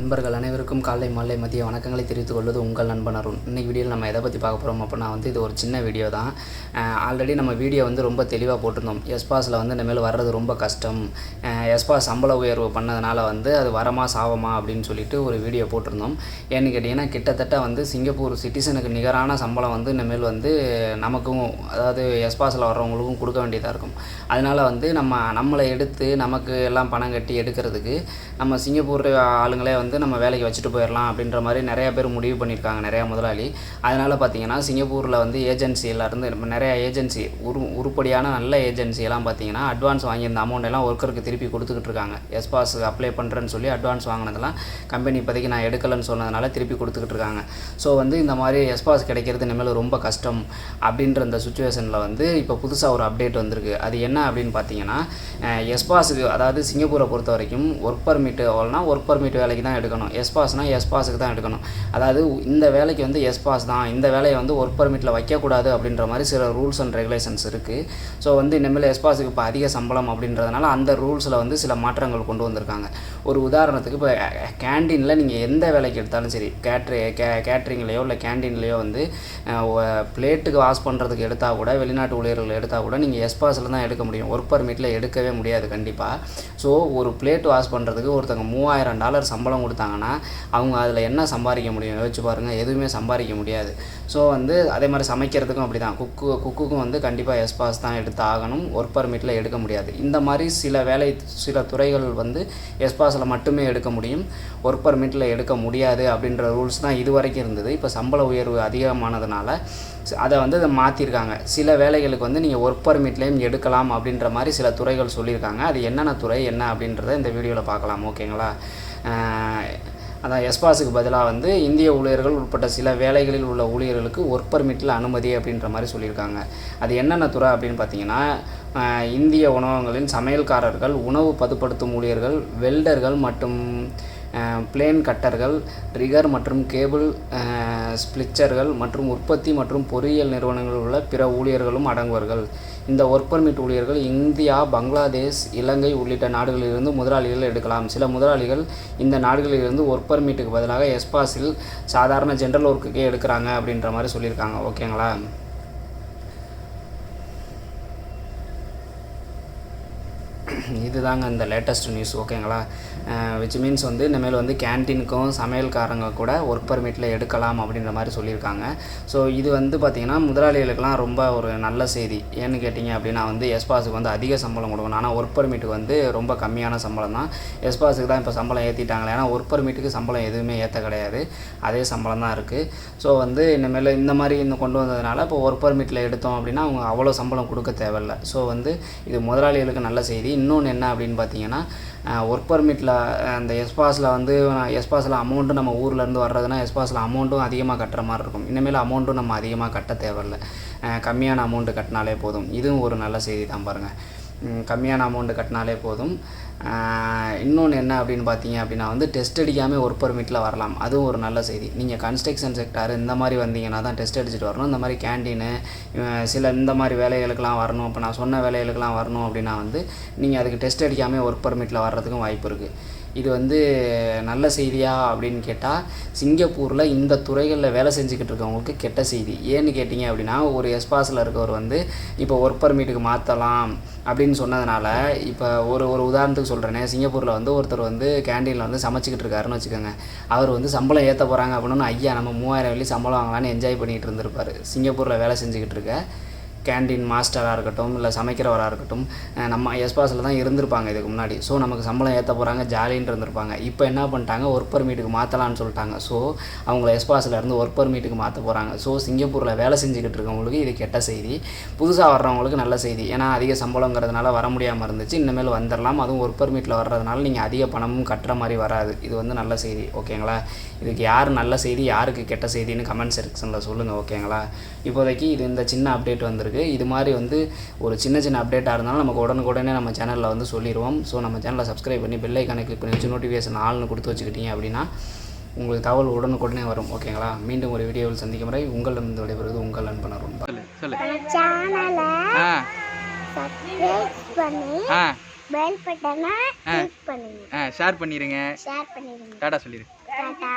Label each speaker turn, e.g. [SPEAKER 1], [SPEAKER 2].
[SPEAKER 1] நண்பர்கள் அனைவருக்கும் காலை மாலை மதிய வணக்கங்களை தெரிவித்துக் கொள்வது உங்கள் நண்பன் அருண். இன்றைக்கி வீடியோவில் நம்ம எதை பற்றி பார்க்க போகிறோம் அப்படின்னா இது ஒரு சின்ன வீடியோ தான். ஆல்ரெடி நம்ம வீடியோ ரொம்ப தெளிவாக போட்டிருந்தோம். S.Passல இனிமேல் வர்றது ரொம்ப கஷ்டம், S.Pass சம்பள உயர்வு பண்ணதுனால அது வரமா சாவமா அப்படின்னு சொல்லிட்டு ஒரு வீடியோ போட்டிருந்தோம். ஏன்னு கேட்டிங்கன்னா கிட்டத்தட்ட சிங்கப்பூர் சிட்டிசனுக்கு நிகரான சம்பளம் இனிமேல் நமக்கும், அதாவது S.Passல வர்றவங்களுக்கும் கொடுக்க வேண்டியதாக இருக்கும். அதனால் நம்மளை எடுத்து நமக்கு எல்லாம் பணம் கட்டி எடுக்கிறதுக்கு நம்ம சிங்கப்பூர் ஆளுங்களே நம்ம வேலைக்கு வச்சுட்டு போயிடலாம் அப்படின்ற மாதிரி நிறையா பேர் முடிவு பண்ணியிருக்காங்க, நிறையா முதலாளி. அதனால் பார்த்திங்கன்னா சிங்கப்பூரில் ஏஜென்சியிலேருந்து நிறையா ஏஜென்சி உருப்படியான நல்ல ஏஜென்சியெல்லாம் பார்த்திங்கன்னா அட்வான்ஸ் வாங்கியிருந்த அமௌண்ட் எல்லாம் ஒர்க்கருக்கு திருப்பி கொடுத்துக்கிட்டு இருக்காங்க. S.Pass அப்ளை பண்ணுறேன்னு சொல்லி அட்வான்ஸ் வாங்கினதெல்லாம் கம்பெனி இப்போதைக்கு நான் எடுக்கலைன்னு சொன்னதுனால திருப்பி கொடுத்துக்கிட்டு இருக்காங்க. ஸோ இந்த மாதிரி S.Pass கிடைக்கிறது இனிமேல் ரொம்ப கஷ்டம் அப்படின்ற இந்த சுச்சுவேஷனில் இப்போ புதுசாக ஒரு அப்டேட் வந்திருக்கு. அது என்ன அப்படின்னு பார்த்தீங்கன்னா, S.Passக்கு, அதாவது சிங்கப்பூரை பொறுத்த வரைக்கும் ஒர்க் பர்மிட் அவ்வளோனா ஒர்க் பர்மிட் வேலைக்கு தான் எடுக்கணும். S.Passனா S.Passக்கு தான் எடுக்கணும். அதாவது இந்த வேலைக்கு S.Pass தான், இந்த வேலையை ஒர்க் பர்மிட்டில் வைக்கக்கூடாது அப்படின்ற மாதிரி சில ரூல்ஸ் அண்ட் ரெகுலேஷன்ஸ் இருக்குது. ஸோ இனிமேல் S.Passக்கு இப்போ அதிக சம்பளம் அப்படின்றதுனால அந்த ரூல்ஸில் சில மாற்றங்கள் கொண்டு வந்திருக்காங்க. ஒரு உதாரணத்துக்கு இப்போ கேண்டீனில் நீங்கள் எந்த வேலைக்கு எடுத்தாலும் சரி, கேட்ரிங்லேயோ இல்லை கேண்டீன்லேயோ பிளேட்டுக்கு வாஷ் பண்ணுறதுக்கு எடுத்தால் கூட, வெளிநாட்டு ஊழியர்கள் எடுத்தால் கூட நீங்கள் S.Passல தான் எடுக்க முடியும். ஒர்க் பர்மிட்டில் எடுக்கவே முடியாது கண்டிப்பாக. ஸோ ஒரு பிளேட் வாஷ் பண்ணுறதுக்கு ஒருத்தங்க $3000 சம்பளம் கொடுத்தாங்கன்னா அவங்க அதில் என்ன சம்பாதிக்க முடியும் யோசிச்சு பாருங்கள், எதுவுமே சம்பாதிக்க முடியாது. ஸோ அதே மாதிரி சமைக்கிறதுக்கும் அப்படி தான், குக்குக்கும் கண்டிப்பாக S.Pass தான் எடுத்து ஆகணும், ஒர்க் பர்மிட்டில் எடுக்க முடியாது. இந்த மாதிரி சில துறைகள் S.Passல மட்டுமே எடுக்க முடியும், ஒர்க் பர்மிட்டில் எடுக்க முடியாது அப்படின்ற ரூல்ஸ் தான் இது வரைக்கும் இருந்தது. இப்போ சம்பள உயர்வு அதிகமானதுனால அதை மாற்றிருக்காங்க. சில வேலைகளுக்கு நீங்கள் ஒர்க் பர்மிட்லேயும் எடுக்கலாம் அப்படின்ற மாதிரி சில துறைகள் சொல்லியிருக்காங்க. அது என்னென்ன துறை என்ன அப்படின்றத இந்த வீடியோவில் பார்க்கலாம், ஓகேங்களா? அதான் S.Passக்கு பதிலாக இந்திய ஊழியர்கள் உட்பட்ட சில வேலைகளில் உள்ள ஊழியர்களுக்கு ஒர்க் பர்மிட்டில் அனுமதி அப்படின்ற மாதிரி சொல்லியிருக்காங்க. அது என்னென்ன துறை அப்படின்னு பார்த்தீங்கன்னா, இந்திய உணவகங்களின் சமையல்காரர்கள், உணவு பதப்படுத்தும் ஊழியர்கள், வெல்டர்கள் மற்றும் பிளேன் கட்டர்கள், ரிகர் மற்றும் கேபிள் ஸ்பிளிச்சர்கள் மற்றும் உற்பத்தி மற்றும் பொறியியல் நிறுவனங்களில் உள்ள பிற ஊழியர்களும் அடங்குவார்கள். இந்த ஒர்க் பர்மிட் ஊழியர்கள் இந்தியா, பங்களாதேஷ், இலங்கை உள்ளிட்ட நாடுகளிலிருந்து முதலாளிகள் எடுக்கலாம். சில முதலாளிகள் இந்த நாடுகளிலிருந்து ஒர்க் பர்மிட்டுக்கு பதிலாக S.Passல் சாதாரண ஜென்ரல் ஒர்க்குக்கே எடுக்கிறாங்க அப்படின்ற மாதிரி சொல்லியிருக்காங்க, ஓகேங்களா? இதுதாங்க இந்த லேட்டஸ்ட் நியூஸ், ஓகேங்களா? விச் மீன்ஸ் இனிமேல் கேன்டீனுக்கும் சமையல்காரங்க கூட ஒர்க் பர்மிட்டில் எடுக்கலாம் அப்படின்ற மாதிரி சொல்லியிருக்காங்க. ஸோ இது பார்த்திங்கன்னா முதலாளிகளுக்கெல்லாம் ரொம்ப ஒரு நல்ல செய்தி. ஏன்னு கேட்டிங்க அப்படின்னா S.Passக்கு அதிக சம்பளம் கொடுக்கணும், ஆனால் ஒர்க் பர்மிட்டுக்கு ரொம்ப கம்மியான சம்பளம் தான். S.Passக்கு தான் இப்போ சம்பளம் ஏற்றிட்டாங்களே, ஆனால் ஒர்க் பர்மிட்டுக்கு சம்பளம் எதுவுமே ஏற்ற கிடையாது, அதே சம்பளம் தான் இருக்குது. ஸோ இனிமேல் இந்த மாதிரி கொண்டு வந்ததுனால இப்போ ஒர்க் பர்மிட்டில் எடுத்தோம் அப்படின்னா அவங்க அவ்வளோ சம்பளம் கொடுக்க தேவையில்லை. ஸோ இது முதலாளிகளுக்கு நல்ல செய்தி. இன்னொன்று என்ன அப்படின்னு பார்த்தீங்கன்னா, ஒர்க் பர்மிட்டில் அந்த S.Passல அமௌண்ட்டு நம்ம ஊர்லேருந்து வர்றதுனா S.Passல அமௌண்ட்டும் அதிகமாக கட்டுற மாதிரி இருக்கும். இனிமேல் அமௌண்ட்டும் நம்ம அதிகமாக கட்ட தேவையில்லை, கம்மியான அமௌண்ட்டு கட்டினாலே போதும். இதுவும் ஒரு நல்ல செய்தி தான் பாருங்கள், கம்மியான அமௌண்ட்டு கட்டினாலே போதும். இன்னொன்று என்ன அப்படின்னு பார்த்தீங்க அப்படின்னா டெஸ்ட் அடிக்காமல் ஒர்க் பர்மிட்டில் வரலாம், அதுவும் ஒரு நல்ல செய்தி. நீங்கள் கன்ஸ்ட்ரக்ஷன் செக்டார் இந்த மாதிரி வந்தீங்கன்னா தான் டெஸ்ட் அடிச்சுட்டு வரணும். இந்த மாதிரி கேண்டீனு சில இந்த மாதிரி வேலைகளுக்கெல்லாம் வரணும், இப்போ நான் சொன்ன வேலைகளுக்கெல்லாம் வரணும் அப்படின்னா நீங்கள் அதுக்கு டெஸ்ட் அடிக்காமல் ஒர்க் பர்மிட்டில் வர்றதுக்கும் வாய்ப்பு இருக்குது. இது நல்ல செய்தியா அப்படின்னு கேட்டால், சிங்கப்பூரில் இந்த துறைகளில் வேலை செஞ்சுக்கிட்டு இருக்கவங்களுக்கு கெட்ட செய்தி. ஏன்னு கேட்டிங்க அப்படின்னா, ஒரு S.Passல இருக்கவர் இப்போ ஒர்க் பர்மிட்டுக்கு மாற்றலாம் அப்படின்னு சொன்னதுனால, இப்போ ஒரு உதாரணத்துக்கு சொல்கிறேனே, சிங்கப்பூரில் ஒருத்தர் கேண்டீனில் சமைச்சிக்கிட்டு இருக்காருன்னு வச்சுக்கோங்க. அவர் சம்பளம் ஏற்ற போகிறாங்க அப்படின்னு, ஐயா நம்ம 3000 வெள்ளி சம்பளம் வாங்கலான்னு என்ஜாய் பண்ணிகிட்டு இருந்திருப்பார். சிங்கப்பூரில் வேலை செஞ்சுக்கிட்டு இருக்க கேண்டீன் மாஸ்டராக இருக்கட்டும், இல்லை சமைக்கிறவராக இருக்கட்டும், நம்ம S.Passல தான் இருந்திருப்பாங்க இதுக்கு முன்னாடி. ஸோ நமக்கு சம்பளம் ஏற்ற போகிறாங்க, ஜாலின்னு இருந்திருப்பாங்க. இப்போ என்ன பண்ணிட்டாங்க, ஒர்க் பர்மிட்டுக்கு மாற்றலான்னு சொல்லிட்டாங்க. ஸோ அவங்கள S.Passலேருந்து ஒர்க் பர்மிட்டுக்கு மாற்ற போகிறாங்க. ஸோ சிங்கப்பூரில் வேலை செஞ்சுக்கிட்டு இருக்கவங்களுக்கு இது கெட்ட செய்தி, புதுசாக வர்றவங்களுக்கு நல்ல செய்தி. ஏன்னா அதிக சம்பளங்கிறதுனால வர முடியாமல் இருந்துச்சு, இனிமேல் வந்துடலாம். அதுவும் ஒர்க் பர்மிட்டில் வர்றதுனால நீங்கள் அதிக பணமும் கட்டுற மாதிரி வராது. இது நல்ல செய்தி, ஓகேங்களா? இதுக்கு யார் நல்ல செய்தி, யாருக்கு கெட்ட செய்தின்னு கமெண்ட் செக்ஷனில் சொல்லுங்கள், ஓகேங்களா? இப்போதைக்கு இந்த சின்ன அப்டேட் வந்திருக்கு. இது மாதிரி ஒரு சின்ன அப்டேட்டாக இருந்தாலும் நமக்கு உடனுக்குடனே நம்ம சேனலில் சொல்லிடுவோம். ஸோ நம்ம சேனலை சப்ஸ்கிரைப் பண்ணி பெல் ஐக்கானை கிளிக் பண்ணி வச்சு நோட்டிஃபிகேஷன் ஆல்னு கொடுத்து வச்சுக்கிட்டீங்க அப்படின்னா உங்களுக்கு தகவல் உடனுக்குடனே வரும், ஓகேங்களா? மீண்டும் ஒரு வீடியோவில் சந்திக்கும் வரை உங்களிடம் விடைபெறுவது உங்கள் நண்பன் அருண்.
[SPEAKER 2] பெல் பட்டனை கிளிக் பண்ணுங்க, ஷேர் பண்ணிருங்க, டாடா சொல்லிருங்க. டாட்டா.